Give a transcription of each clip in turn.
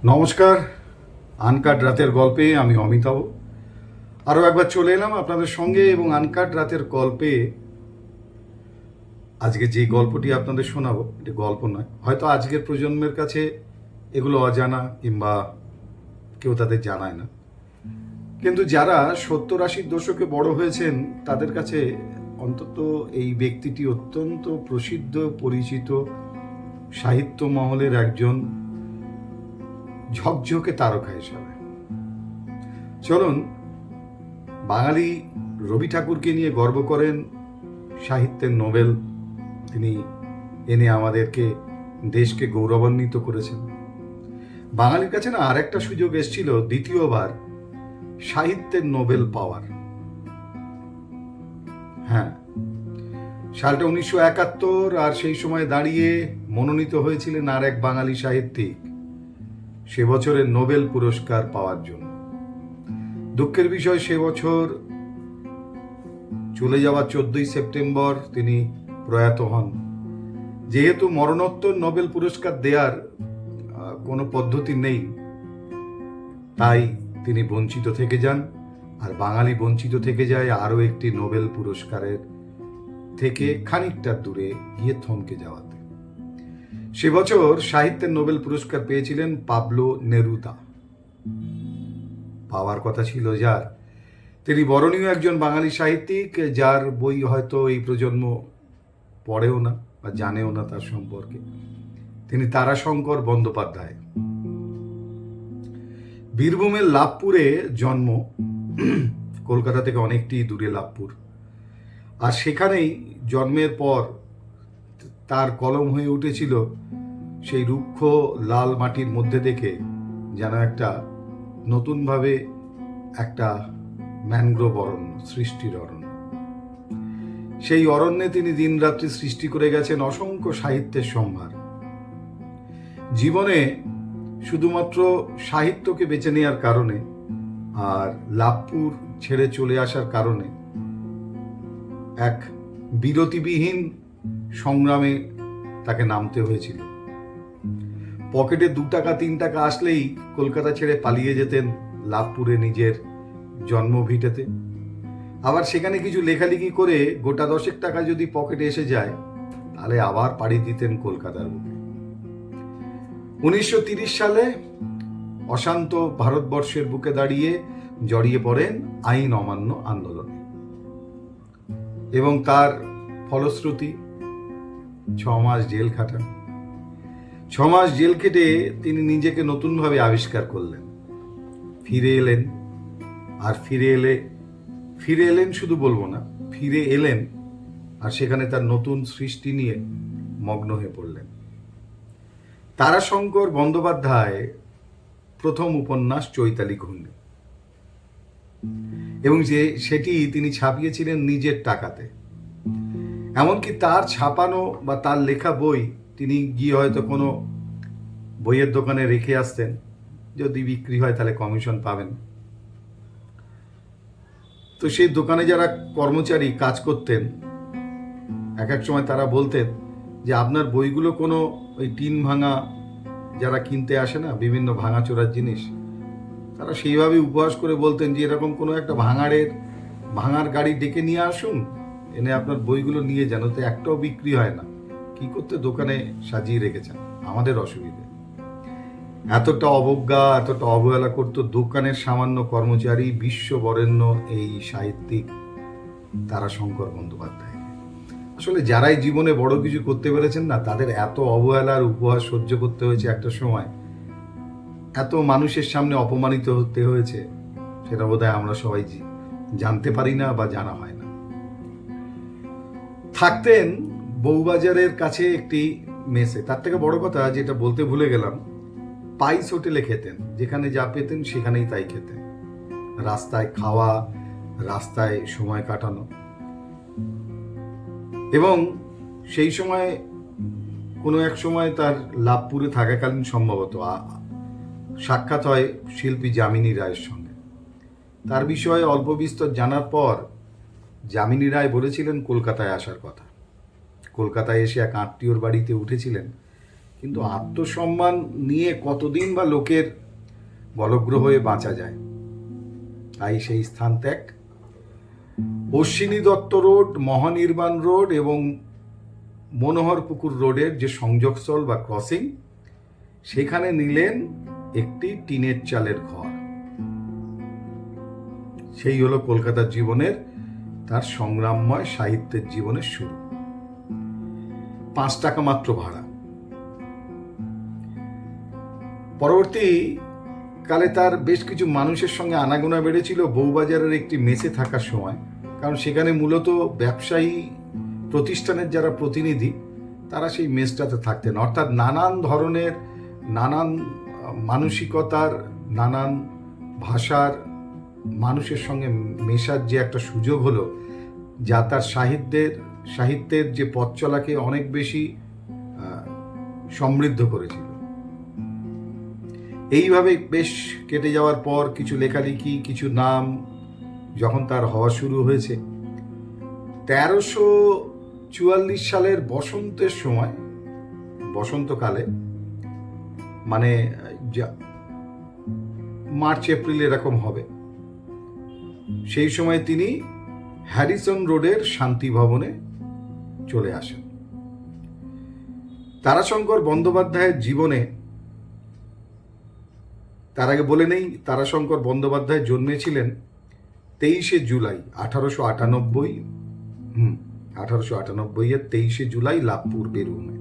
নমস্কার। আনকাট রাতের গল্পে আমি অমিতাভ আরও একবার চলে এলাম আপনাদের সঙ্গে। এবং আনকাট রাতের গল্পে আজকে যে গল্পটি আপনাদের শোনাবো, এটি গল্প নয়। হয়তো আজকের প্রজন্মের কাছে এগুলো অজানা, কিংবা কেউ তাদের জানায় না, কিন্তু যারা 70-80 দশকে বড় হয়েছেন তাদের কাছে অন্তত এই ব্যক্তিটি অত্যন্ত প্রসিদ্ধ, পরিচিত, সাহিত্য মহলের একজন ঝকঝকে তারকা হিসাবে। চলুন, বাঙালি রবি ঠাকুরকে নিয়ে গর্ব করেন, সাহিত্যের নোবেল তিনি এনে আমাদেরকে, দেশকে গৌরবান্বিত করেছেন। বাঙালির কাছে না আর একটা সুযোগ এসেছিল দ্বিতীয়বার সাহিত্যের নোবেল পাওয়ার। হ্যাঁ, সালটা 1971, আর সেই সময় দাঁড়িয়ে মনোনীত হয়েছিলেন আর এক বাঙালি সাহিত্যিক সে বছরের নোবেল পুরস্কার পাওয়ার জন্য। দুঃখের বিষয়, সে বছর চলে যাওয়া 14ই সেপ্টেম্বর তিনি প্রয়াত হন। যেহেতু মরণোত্তর নোবেল পুরস্কার দেওয়ার কোনো পদ্ধতি নেই, তাই তিনি বঞ্চিত থেকে যান। আর বাঙালি বঞ্চিত থেকে যায় আরও একটি নোবেল পুরস্কারের থেকে খানিকটা দূরে গিয়ে থমকে যাওয়াতে। সে বছর সাহিত্যের নোবেল পুরস্কার পেয়েছিলেন পাবলো নেরুদা। পাওয়ার কথা ছিল যার, তিনি বরণীয় একজন বাঙালি সাহিত্যিক, যার বই হয়তো এই প্রজন্ম পড়েও না বা জানেও না তার সম্পর্কে। তিনি তারাশঙ্কর বন্দ্যোপাধ্যায়। বীরভূমের লাভপুরে জন্ম, কলকাতা থেকে অনেকটি দূরে লাভপুর। আর সেখানেই জন্মের পর তার কলম হয়ে উঠেছিল সেই রুক্ষ লাল মাটির মধ্যে থেকে যেন একটা নতুনভাবে একটা ম্যানগ্রোভ অরণ্য, সৃষ্টির অরণ্য। সেই অরণ্যে তিনি দিনরাত্রি সৃষ্টি করে গেছেন অসংখ্য সাহিত্যের সম্ভার। জীবনে শুধুমাত্র সাহিত্যকে বেছে নেওয়ার কারণে আর লাভপুর ছেড়ে চলে আসার কারণে এক বিরতিবিহীন সংগ্রামে তাকে নামতে হয়েছিল। পকেটে 2 টাকা 3 টাকা আসলেই কলকাতা ছেড়ে পালিয়ে যেতেন লাভপুরে নিজের জন্মভিটেতে। আবার সেখানে কিছু লেখালেখি করে গোটা 10 টাকা যদি পকেটে এসে যায়, তাহলে আবার পাড়ি দিতেন কলকাতার বুকে। 1930 সালে অশান্ত ভারতবর্ষের বুকে দাঁড়িয়ে জড়িয়ে পড়েন আইন অমান্য আন্দোলনে, এবং তার ফলশ্রুতি 6 মাস জেল খাটান। 6 মাস জেল কেটে তিনি নিজেকে নতুনভাবে আবিষ্কার করলেন, ফিরে এলেন। আর ফিরে এলেন শুধু বলবো না, ফিরে এলেন, আর সেখানে তার নতুন সৃষ্টি নিয়ে মগ্ন হয়ে পড়লেন। তারাশঙ্কর বন্দ্যোপাধ্যায় প্রথম উপন্যাস চৈতালি ঘূর্ণি, এবং সেটি তিনি ছাপিয়েছিলেন নিজের টাকাতে। এমনকি তার ছাপানো বা তার লেখা বই তিনি গিয়ে হয়তো কোনো বইয়ের দোকানে রেখে আসতেন, যদি বিক্রি হয় তাহলে কমিশন পাবেন। তো সেই দোকানে যারা কর্মচারী কাজ করতেন, এক সময় তারা বলতেন যে আপনার বইগুলো কোনো ওই টিন ভাঙা যারা কিনতে আসে না, বিভিন্ন ভাঙাচোরার জিনিস, তারা সেইভাবে উপহাস করে বলতেন যে এরকম কোনো একটা ভাঙার গাড়ি ডেকে নিয়ে আসুন, এনে আপনার বইগুলো নিয়ে যান, তো একটাও বিক্রি হয় না। কি করতে দোকানে সাজিয়ে রেখেছেন, আমাদের অসুবিধে। এতটা অবজ্ঞা, এতটা অবহেলা করত দোকানের সামান্য কর্মচারী, বিশ্ববরেণ্য এই সাহিত্যিক তারাশঙ্কর বন্দ্যোপাধ্যায়। আসলে যারাই জীবনে বড় কিছু করতে পেরেছেন না, তাদের এত অবহেলার উপহাস সহ্য করতে হয়েছে একটা সময়, এত মানুষের সামনে অপমানিত হতে হয়েছে, সেটা বোধহয় আমরা সবাই জানতে পারি না বা জানা হয় না। থাকতেন বউবাজারের কাছে একটি মেসে। তার থেকে বড় কথা যেটা বলতে ভুলে গেলাম, পাইস হোটেলে খেতেন, যেখানে যা পেতেন সেখানেই তাই খেতেন। রাস্তায় খাওয়া, রাস্তায় সময় কাটানো। এবং সেই সময় কোনো এক সময় তার লাভপুরে থাকাকালীন সম্ভবত সাক্ষাৎ হয় শিল্পী যামিনী রায়ের সঙ্গে। তার বিষয়ে অল্প বিস্তর জানার পর যামিনী রায় বলেছিলেন কলকাতায় আসার কথা। কলকাতায় এসে এক আত্মীয়র বাড়িতে উঠেছিলেন, কিন্তু আত্মসম্মান নিয়ে কতদিন বা লোকের বলগ্র হয়ে বাঁচা যায়। তাই সেই স্থান ত্যাগ। অশ্বিনী দত্ত রোড, মহানির্বাণ রোড এবং মনোহরপুকুর রোডের যে সংযোগস্থল বা ক্রসিং, সেখানে নিলেন একটি টিনের চালের ঘর। সেই হলো কলকাতার জীবনের, তার সংগ্রামময় সাহিত্যের জীবনের শুরু। 5 টাকা মাত্র ভাড়া। পরবর্তী কালে তার বেশ কিছু মানুষের সঙ্গে আনাগোনা বেড়েছিল বউবাজারের একটি মেসে থাকার সময়, কারণ সেখানে মূলত ব্যবসায়ী প্রতিষ্ঠানের যারা প্রতিনিধি তারা সেই মেসটাতে থাকতেন। অর্থাৎ নানান ধরনের, নানান মানসিকতার, নানান ভাষার মানুষের সঙ্গে মেশার যে একটা সুযোগ হলো, যা তার সাহিত্যের যে পথ চলাকে অনেক বেশি সমৃদ্ধ করেছিল। এইভাবে বেশ কেটে যাওয়ার পর কিছু লেখালেখি, কিছু নাম যখন তার হওয়া শুরু হয়েছে, 1344 সালের বসন্তের সময়, বসন্তকালে, মানে মার্চ এপ্রিল এরকম হবে, সেই সময় তিনি হ্যারিসন রোডের শান্তি ভবনে চলে আসেন। তারাশঙ্কর বন্দ্যোপাধ্যায়ের জীবনে, তার আগে বলে নেই, তারাশঙ্কর বন্দ্যোপাধ্যায় জন্মেছিলেন 23শে জুলাই 1898, 1898 23শে জুলাই লাভপুর বেরুমে।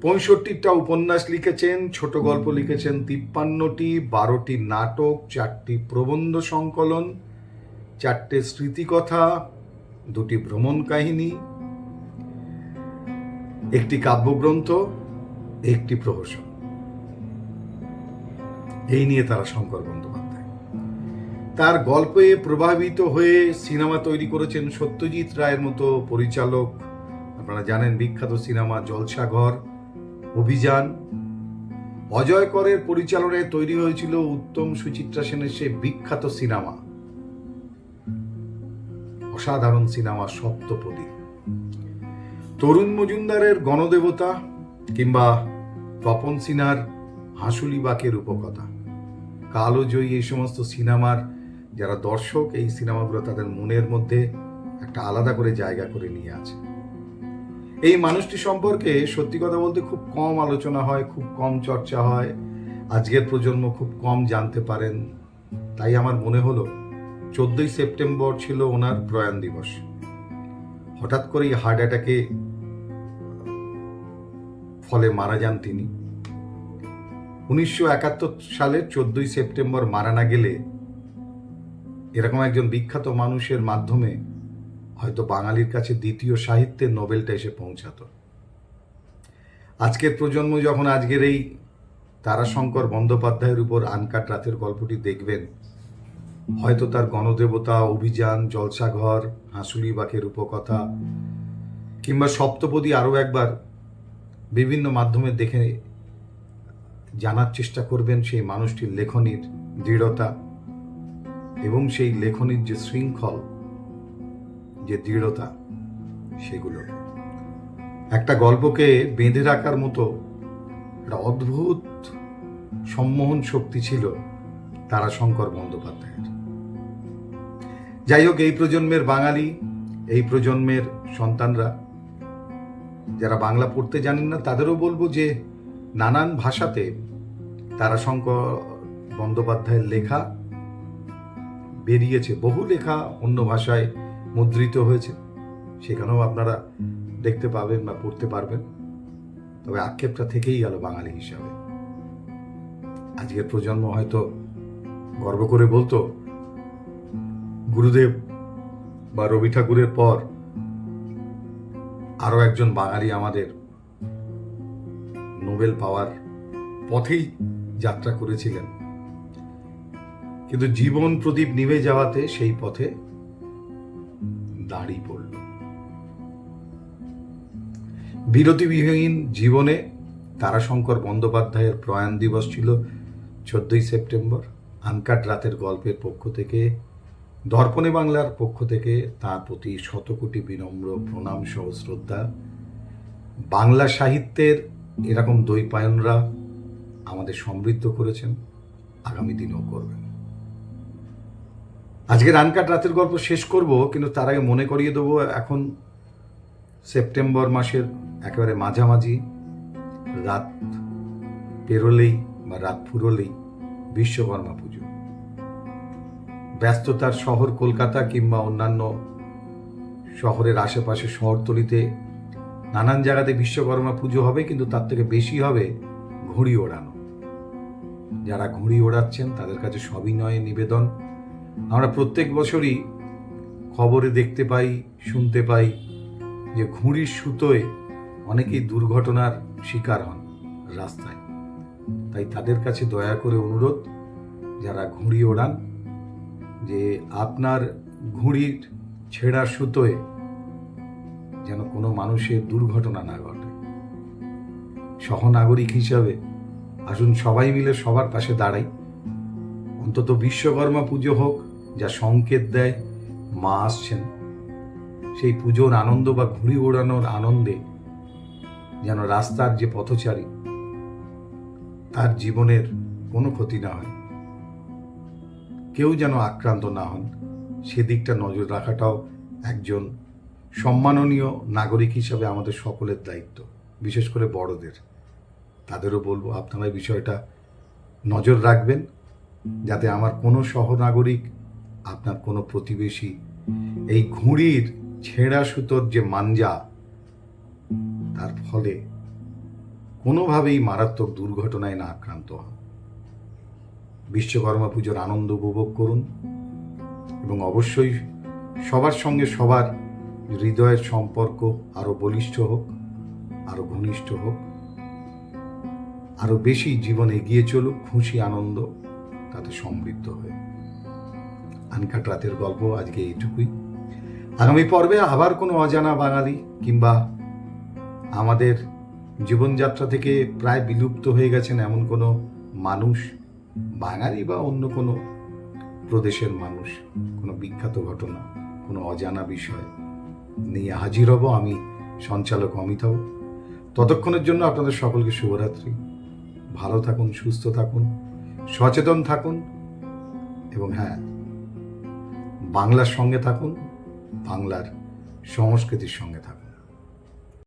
65টা উপন্যাস লিখেছেন, ছোট গল্প লিখেছেন 53টি, 12টি নাটক, 4টি প্রবন্ধ সংকলন, 4টে স্মৃতিকথা, 2টি ভ্রমণ কাহিনী, 1টি কাব্যগ্রন্থ, 1টি প্রহসন। এই নিয়ে তারাশঙ্কর বন্দ্যোপাধ্যায়। তার গল্পে প্রভাবিত হয়ে সিনেমা তৈরি করেছেন সত্যজিৎ রায়ের মতো পরিচালক। আপনারা জানেন বিখ্যাত সিনেমা জলসাঘর, অভিযান। অজয় করের পরিচালনায় তৈরি হয়েছিল উত্তম সুচিত্রা সেনের সে বিখ্যাত সিনেমা, অসাধারণ সিনেমা সপ্তপদী। তরুণ মজুমদারের গণদেবতা কিংবা তপন সিনহার হাঁসুলি বাঁকের উপকথা, কালোজয়ী, এই সমস্ত সিনেমার যারা দর্শক, এই সিনেমাগুলো তাদের মনের মধ্যে একটা আলাদা করে জায়গা করে নিয়ে আছে। এই মানুষটি সম্পর্কে সত্যি কথা বলতে খুব কম আলোচনা হয়, খুব কম চর্চা হয়, আজকের প্রজন্ম খুব কম জানতে পারেন। তাই আমার মনে হলো 14ই সেপ্টেম্বর ছিল ওনার প্রয়াণ দিবস। হঠাৎ করেই হার্ট অ্যাটাকে ফলে মারা যান তিনি। 1971 সালের 14ই সেপ্টেম্বর মারা না গেলে এরকম একজন বিখ্যাত মানুষের মাধ্যমে হয়তো বাঙালির কাছে দ্বিতীয় সাহিত্যের নোবেলটা এসে পৌঁছাতো। আজকের প্রজন্ম যখন আজকের এই তারাশঙ্কর বন্দ্যোপাধ্যায়ের উপর আনকাট রাতের গল্পটি দেখবেন, হয়তো তার গণদেবতা, অভিযান, জলসাঘর, হাঁসুলি বাঁকের উপকথা কিংবা সপ্তপদী আরও একবার বিভিন্ন মাধ্যমে দেখে জানার চেষ্টা করবেন সেই মানুষটির লেখনীর দৃঢ়তা এবং সেই লেখনীর যে শৃঙ্খল, যে দৃঢ়তা, সেগুলো একটা গল্পকে বেঁধে রাখার মতো একটা অদ্ভুত সম্মোহন শক্তি ছিল তারাশঙ্কর বন্দ্যোপাধ্যায়ের। যাই হোক, এই প্রজন্মের বাঙালি, এই প্রজন্মের সন্তানরা যারা বাংলা পড়তে জানেন না, তাদেরও বলবো যে নানান ভাষাতে তারাশঙ্কর বন্দ্যোপাধ্যায়ের লেখা বেরিয়েছে, বহু লেখা অন্য ভাষায় মুদ্রিত হয়েছে, সেখানেও আপনারা দেখতে পাবেন বা পড়তে পারবেন। তবে আক্ষেপটা থেকেই গেল বাঙালি হিসাবে। আজকের প্রজন্ম হয়তো গর্ব করে বলতো গুরুদেব বা রবি ঠাকুরের পর আরো একজন বাঙালি আমাদের নোবেল পাওয়ার পথেই যাত্রা করেছিলেন, কিন্তু জীবন প্রদীপ নিভে যাওয়াতে সেই পথে দাঁড়িয়ে পড়ল। বিরতিবিহীন জীবনে তারাশঙ্কর বন্দ্যোপাধ্যায়ের প্রয়াণ দিবস ছিল 14ই সেপ্টেম্বর। আনকাট রাতের গল্পের পক্ষ থেকে, দর্পণে বাংলার পক্ষ থেকে তাঁর প্রতি শতকোটি বিনম্র প্রণাম সহ শ্রদ্ধা। বাংলা সাহিত্যের এরকম দ্বৈপায়নরা আমাদের সমৃদ্ধ করেছেন, আগামী দিনেও করবেন। আজকের আনকাট রাতের গল্প শেষ করব, কিন্তু তার আগে মনে করিয়ে দেবো, এখন সেপ্টেম্বর মাসের একেবারে মাঝামাঝি, রাত পেরোলেই বা রাত ফুরোলেই বিশ্বকর্মা পুজো। ব্যস্ততার শহর কলকাতা কিংবা অন্যান্য শহরের আশেপাশে শহরতলিতে নানান জায়গাতে বিশ্বকর্মা পুজো হবে, কিন্তু তার থেকে বেশি হবে ঘুড়ি ওড়ানো। যারা ঘুড়ি ওড়াচ্ছেন তাদের কাছে সবিনয়ে নিবেদন, আমরা প্রত্যেক বছরই খবরে দেখতে পাই, শুনতে পাই যে ঘুড়ির সুতোয় অনেকেই দুর্ঘটনার শিকার হন রাস্তায়। তাই তাদের কাছে দয়া করে অনুরোধ, যারা ঘুড়ি ওড়ান, যে আপনার ঘুড়ির ছেঁড়া সুতোয় যেন কোনো মানুষের দুর্ঘটনা না ঘটে। সহনাগরিক হিসাবে আসুন সবাই মিলে সবার পাশে দাঁড়াই। অন্তত বিশ্বকর্মা পুজো হোক, যা সংকেত দেয় মা আসছেন। সেই পুজোর আনন্দ বা ঘুড়ি ওড়ানোর আনন্দে যেন রাস্তার যে পথচারী তার জীবনের কোনো ক্ষতি না হয়, কেউ যেন আক্রান্ত না হন, সেদিকটা নজর রাখাটাও একজন সম্মাননীয় নাগরিক হিসাবে আমাদের সকলের দায়িত্ব, বিশেষ করে বড়দের। তাদেরও বলবো আপনারা এই বিষয়টা নজর রাখবেন, যাতে আমার কোনো সহনাগরিক, আপনার কোনো প্রতিবেশী এই ঘুড়ির ছেঁড়া সুতোর যে মাঞ্জা, তার ফলে কোনোভাবেই মারাত্মক দুর্ঘটনায় না আক্রান্ত হন। বিশ্বকর্মা পুজোর আনন্দ উপভোগ করুন এবং অবশ্যই সবার সঙ্গে সবার হৃদয়ের সম্পর্ক আরো বলিষ্ঠ হোক, আরো ঘনিষ্ঠ হোক, আরো বেশি জীবন এগিয়ে চলুক, খুশি আনন্দ তাতে সমৃদ্ধ হয়ে। আনকাট রাতের গল্প আজকে এইটুকুই। আগামী পর্বে আবার কোনো অজানা বাঙালি কিংবা আমাদের জীবনযাত্রা থেকে প্রায় বিলুপ্ত হয়ে গেছেন এমন কোনো মানুষ, বাঙালি বা অন্য কোনো প্রদেশের মানুষ, কোনো বিখ্যাত ঘটনা, কোনো অজানা বিষয় নিয়ে হাজির হব আমি, সঞ্চালক অমিতাভ। ততক্ষণের জন্য আপনাদের সকলকে শুভরাত্রি। ভালো থাকুন, সুস্থ থাকুন, সচেতন থাকুন এবং হ্যাঁ, বাংলার সঙ্গে থাকুন, বাংলার সংস্কৃতির সঙ্গে থাকুন।